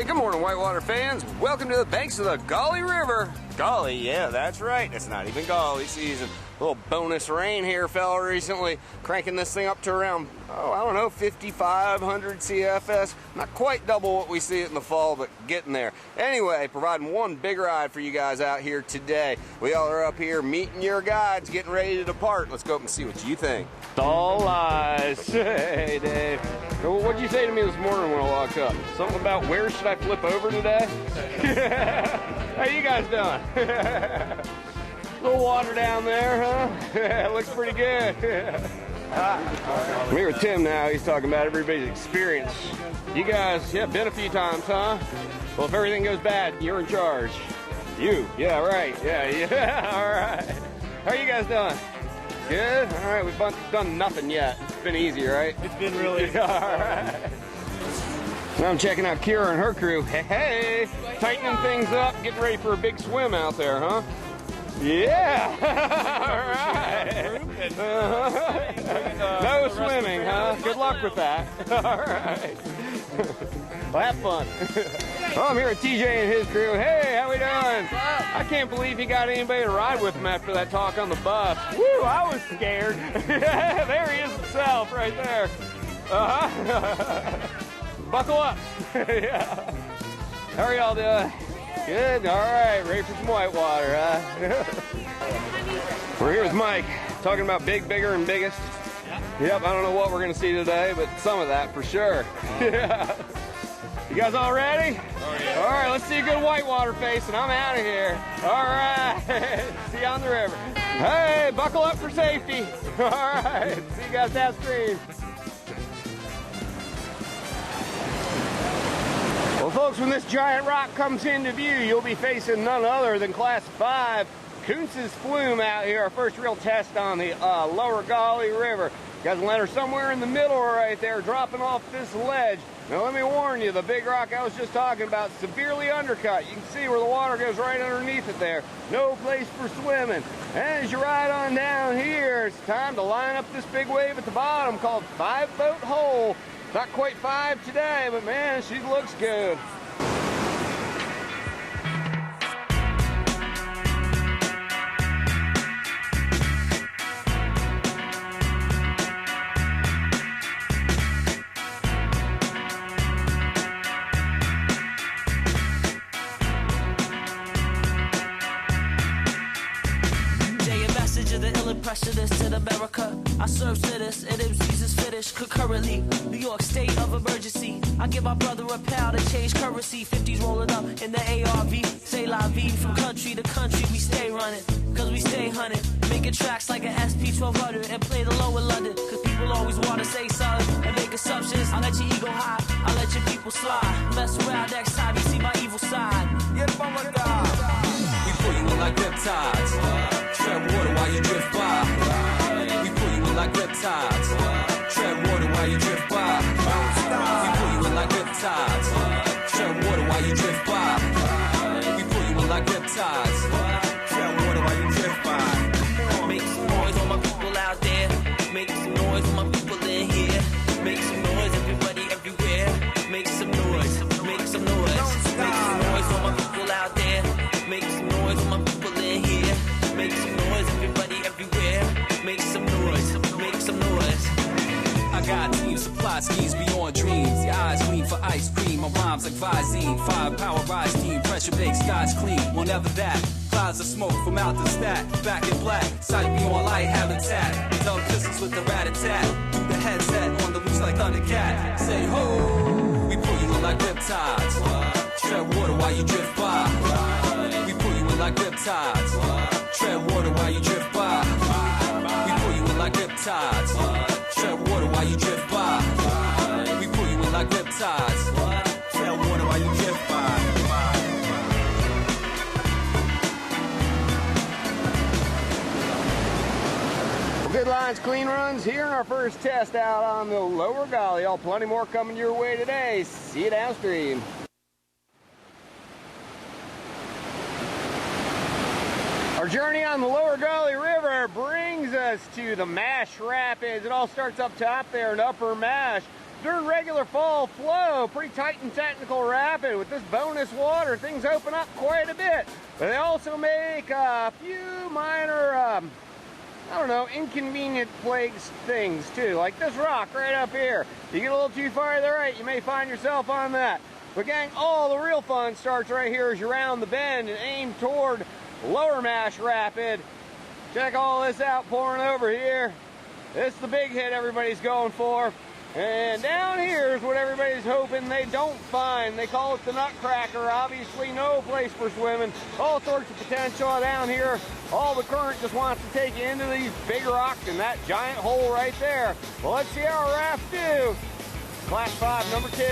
Hey, good morning, whitewater fans. Welcome to the banks of the Gauley River. Gauley, yeah, that's right. It's not even Gauley season. A little bonus rain here fell recently, cranking this thing up to around, I don't know, 5,500 CFS. Not quite double what we see it in the fall, but getting there. Anyway, providing one big ride for you guys out here today. We all are up here meeting your guides, getting ready to depart. Let's go up and see what you think. It's all lies. Hey, Dave. What'd you say to me this morning when I walked up? Something about where should I flip over today? How you guys doing? Little water down there, huh? Looks pretty good. I'm here with Tim now. He's talking about everybody's experience. You guys, been a few times, huh? Well, if everything goes bad, you're in charge. You? Yeah, right. Yeah. All right. How are you guys doing? Good? All right, we've done nothing yet. It's been easy, right? It's been really easy. All right. Now I'm checking out Kira and her crew. Hey, tightening things up, getting ready for a big swim out there, huh? Yeah! All right. No swimming, huh? Good luck with that. All right. Well, have fun. Oh, I'm here with TJ and his crew. Hey, how we doing? I can't believe he got anybody to ride with him after that talk on the bus. Woo, I was scared. Yeah, there he is himself right there. Buckle up. Yeah. How are y'all doing? Good, all right, ready for some whitewater, huh? We're here with Mike, talking about big, bigger, and biggest. Yep, I don't know what we're gonna see today, but some of that for sure. Yeah. You guys all ready? Oh, yeah. All right, let's see a good whitewater face, and I'm out of here. All right, see you on the river. Hey, buckle up for safety. All right, see you guys downstream. Well, folks, when this giant rock comes into view, you'll be facing none other than Class 5 Kuntz's Flume out here, our first real test on the lower Gauley River. You guys land her somewhere in the middle right there, dropping off this ledge. Now, let me warn you, the big rock I was just talking about, severely undercut. You can see where the water goes right underneath it there. No place for swimming. And as you ride on down here, it's time to line up this big wave at the bottom called 5-Boat Hole. Not quite 5 today, but man, she looks good. Pressure this to America. I serve to this, and MCs is finished concurrently. New York state of emergency. I give my brother a pound to change currency. 50s rolling up in the ARV. Say la vie from country to country. We stay running, cause we stay hunting. Making tracks like an SP 1200 and play the low in London. Cause people always wanna say something and make assumptions. I let your ego high, I let your people slide. Mess around next time you see my evil side. Yeah, mama God. We pull you in like riptides. Tread water while you drift by. We pull you in like riptides. Tread water while you drift by. We pull you in like riptides. Tread water while you drift by. We pull you in like riptides. Tread water while you drift by. Make some noise on my people out there. Make some noise on my people in here. Make some noise, everybody everywhere. Make some noise, make some noise. Make some noise on my people out there. Make some noise on my people in here. Make some noise, everybody everywhere. Make some noise, make some noise. I got teams, supply schemes beyond dreams. Your eyes gleam for ice cream. My rhymes like Visine. 5 power rise team. Pressure baked, skies clean. Well, never that. Clouds of smoke from out the stack. Back in black. Sight beyond light habitat. Dumb pistols with the rat-a-tat. Through the headset on the loose like Thundercat. Say ho. We pull you in like riptides. Tread water while you drift by. We pull you in like riptides. Tread water while you drift by. We pull you in like riptides. Tread water while you drift by. We pull you in like riptides. Tread water while you drift by. Well, good lines, clean runs here in our first test out on the lower Gauley. All plenty more coming your way today. See you downstream. Our journey on the lower Gauley River brings us to the Mash Rapids. It all starts up top there in Upper Mash. during regular fall flow, pretty tight and technical rapid. With this bonus water, things open up quite a bit. But they also make a few minor, I don't know, inconvenient things too. Like this rock right up here. You get a little too far to the right, you may find yourself on that. But gang, all the real fun starts right here as you round the bend and aim toward Lower Mash Rapid. Check all this out pouring over here. This is the big hit everybody's going for. And down here is what everybody's hoping they don't find. They call it the Nutcracker. Obviously no place for swimming. All sorts of potential down here. All the current just wants to take you into these big rocks and that giant hole right there. Well, let's see how our rafts do. Class 5, number 2.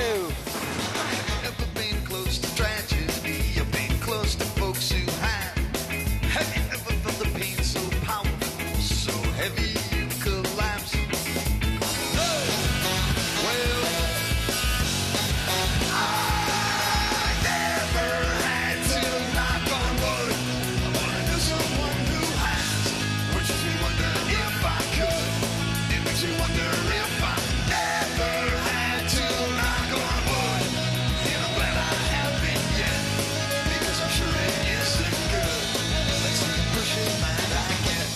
Ever been close to tragedy? You've been close to folks who have. Have you ever felt the pain so powerful, so heavy you collapse? No. Well, I never had to knock on wood, but I know someone who has, which makes me wonder if I could. It makes me wonder if I never had to knock on wood. And I'm glad I haven't yet, because I'm sure it isn't good. That's the impression that I get.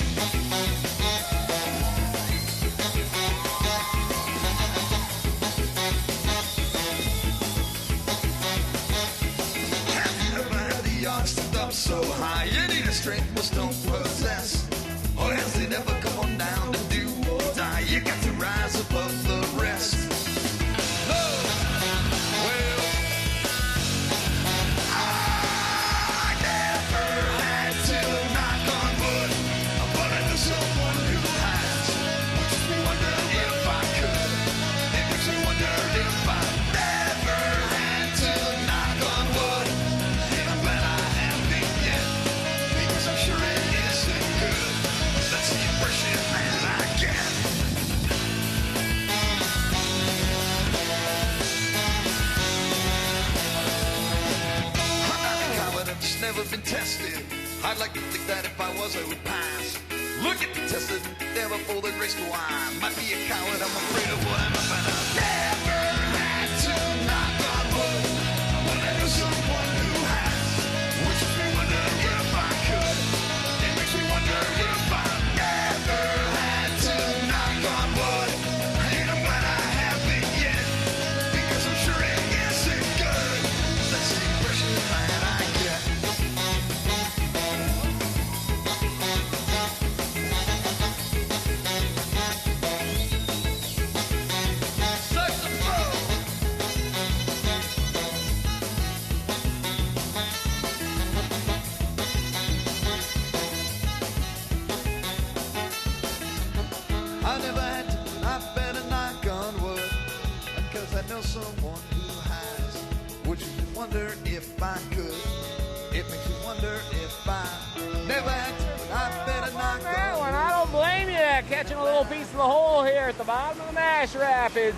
Have you ever had the odds stood up so high? You need a strength most don't possess. Or has it ever come on down to do or die? You got to rise above the rest. No. Well, I never had to knock on wood, but I know someone who has. Which makes me wonder if I could. It makes me wonder if I never had to knock on wood. And I'm glad I haven't yet, because I'm sure it isn't good. That's the impression that I get. I'm not a coward, I've just never been tested. I'd like to think that if I was, I would pass. Look at me tested, never for the grace to I might be a coward, I'm afraid of what I'm about. I've never had to knock on wood, but I know someone who has. Which makes me wonder if I could. It makes me wonder if I never had to knock on wood. And I'm glad I haven't yet, because I'm sure it isn't good. That's the impression that I get. Saxophone! I never had to, I better knock on wood, because I know someone who has. Which makes me wonder if I could. It makes me wonder if I never had to, I better knock That on one, wood. I don't blame you. Catching a little piece of the hole here at the bottom of the Mash Rapids.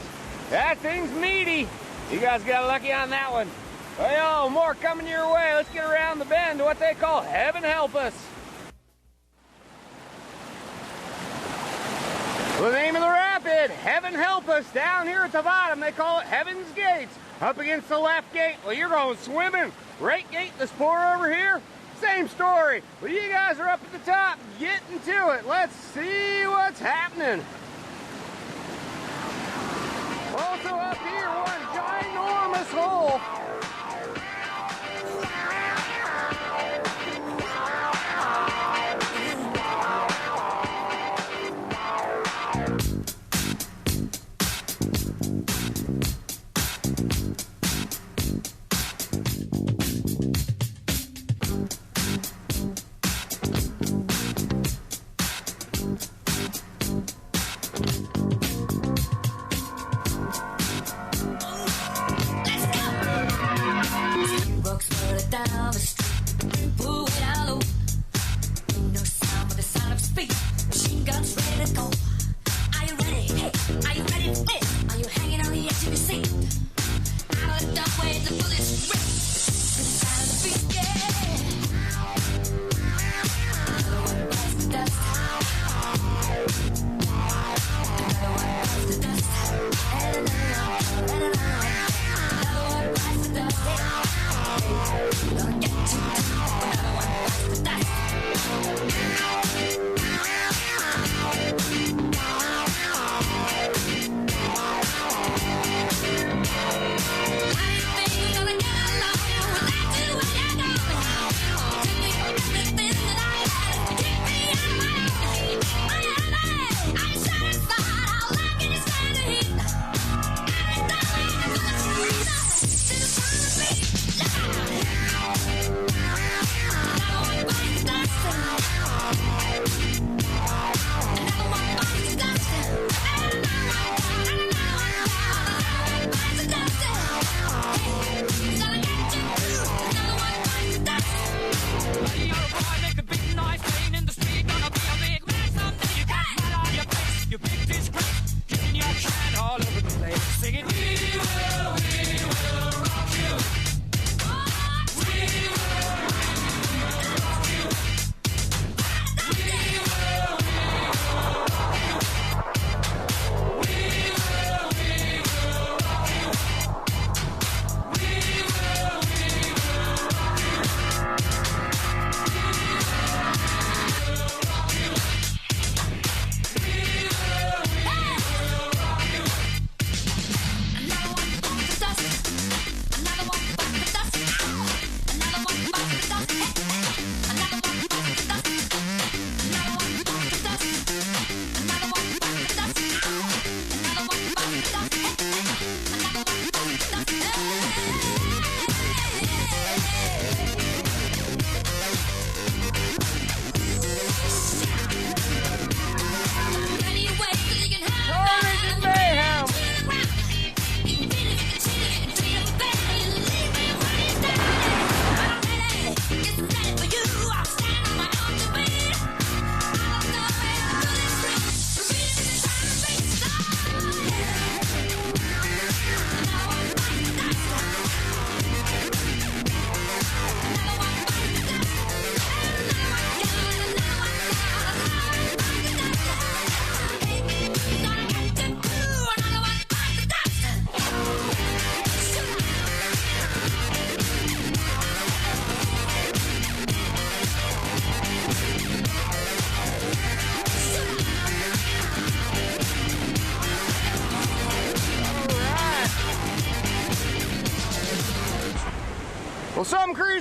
That thing's meaty. You guys got lucky on that one. Well, more coming your way. Let's get around the bend to what they call Heaven Help Us. The name of the rapid, Heaven Help Us. Down here at the bottom, they call it Heaven's Gates. Up against the left gate, well, you're going swimming. Right gate, this pour over here, same story. But you guys are up at the top, getting to it. Let's see what's happening. Also up here, one ginormous hole.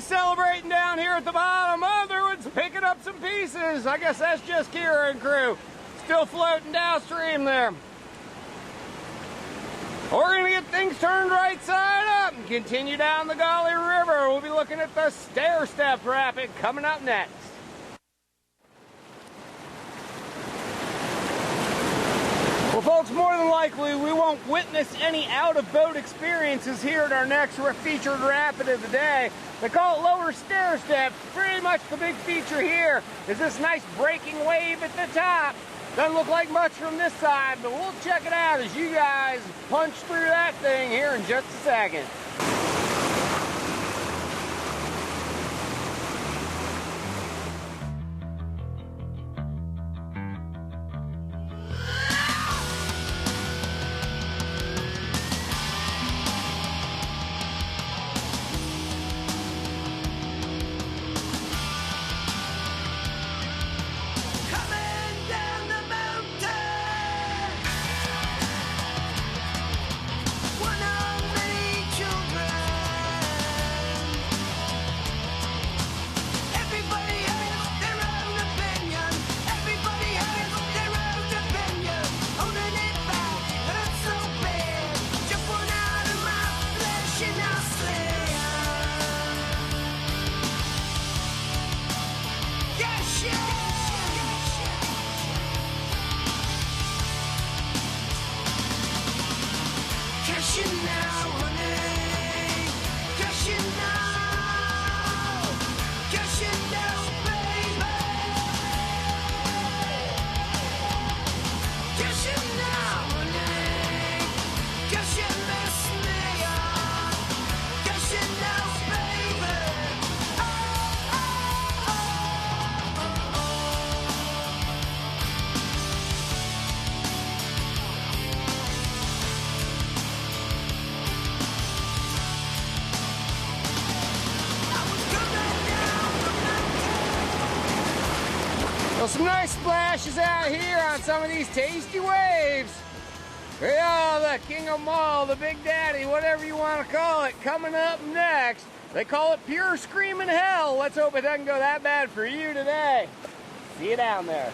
celebrating down here at the bottom. Other one's picking up some pieces. I guess that's just Kira and crew. Still floating downstream there. We're going to get things turned right side up and continue down the Gauley River. We'll be looking at the stair-step rapid coming up next. Well, folks, more than likely, we won't witness any out-of-boat experiences here at our next featured rapid of the day. They call it lower stair-step. Pretty much the big feature here is this nice breaking wave at the top. Doesn't look like much from this side, but we'll check it out as you guys punch through that thing here in just a second. Well, some nice splashes out here on some of these tasty waves. Yeah, the king of them all, the big daddy, whatever you want to call it, coming up next. They call it pure screaming hell. Let's hope it doesn't go that bad for you today. See you down there.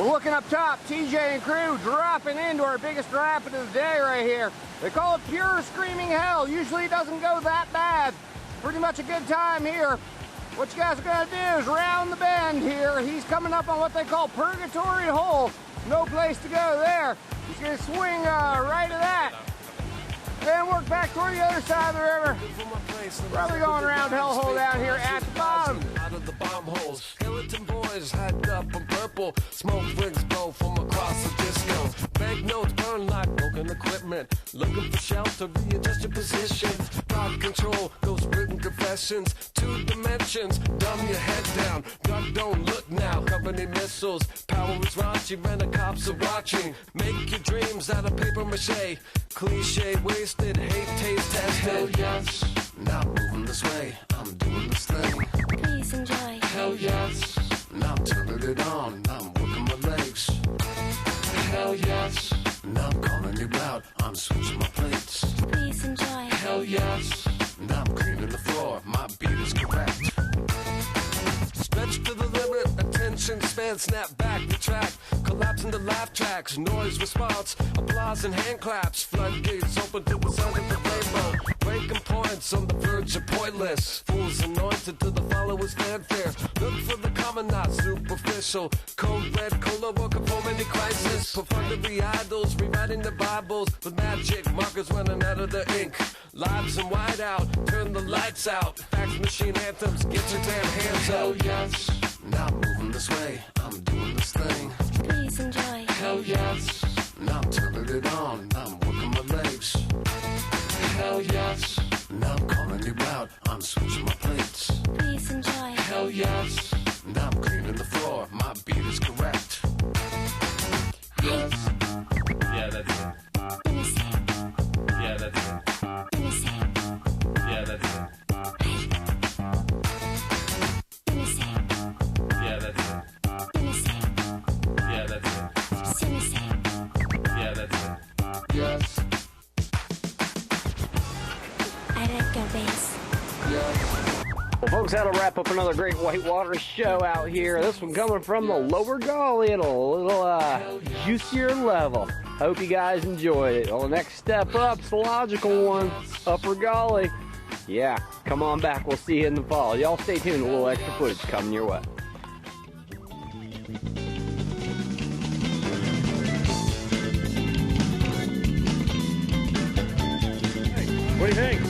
We're looking up top, TJ and crew dropping into our biggest rapid of the day right here. They call it pure screaming hell. Usually it doesn't go that bad. Pretty much a good time here. What you guys are going to do is round the bend here. He's coming up on what they call Purgatory Hole. No place to go there. He's going to swing right at that. Then work back toward the other side of the river. Probably going around hellhole down here at the bottom. Out of the bomb holes, skeleton boys hacked up on purple. Smoke rings blow from across the disco. Banknotes burn like broken equipment. Looking for shelter, readjust your position. Thought control, ghost written confessions. 2 dimensions, dumb your head down. God don't look now, company missiles. Power is raunchy when the cops are watching. Make your dreams out of paper mache. Cliche, wasted, hate, taste, tested. Hell yes, not moving this way. I'm doing this thing. Please enjoy. Hell yes, now I'm turning it on. I'm working my legs. Hell yes, now I'm calling you out. I'm switching my plates. Please enjoy. Hell yes, now I'm cleaning the floor. My beat is correct. Stretch to the limit, attention span, snap back the track, collapse into laugh tracks, noise response, applause and hand claps, floodgates open to the sound of the rainbow, breaking points on the verge of pointless, fools anointed to the followers' fanfare, look for the common, not superficial, code red, cola, welcome for any crisis, perfunctory idols, rewriting the Bibles, with magic markers running out of the ink, lives and white out, turn the lights out, fax machine anthems, get your damn hands out. Yes, now I'm moving this way. I'm doing this thing. Please enjoy. Hell yes, now I'm turning it on. I'm working my legs. Hell yes, now I'm calling you out. I'm switching my plates. Please enjoy. Hell yes, now I'm cleaning the floor. My beat is correct. Yes. Yeah, that's it. Let me see. Yeah, that's it. Let me see. Yeah, that's it. Let me see. Yeah, that's it. Let me see. Yeah, that's it. See me see. Yeah, that's it. Yes. Director Base. Well, folks, that'll wrap up another great whitewater show out here. This one coming from the lower Gauley at a little juicier level. Hope you guys enjoyed it. Well, the next step up's the logical one, upper Gauley. Yeah, come on back. We'll see you in the fall. Y'all stay tuned. A little extra footage coming your way. What do you think?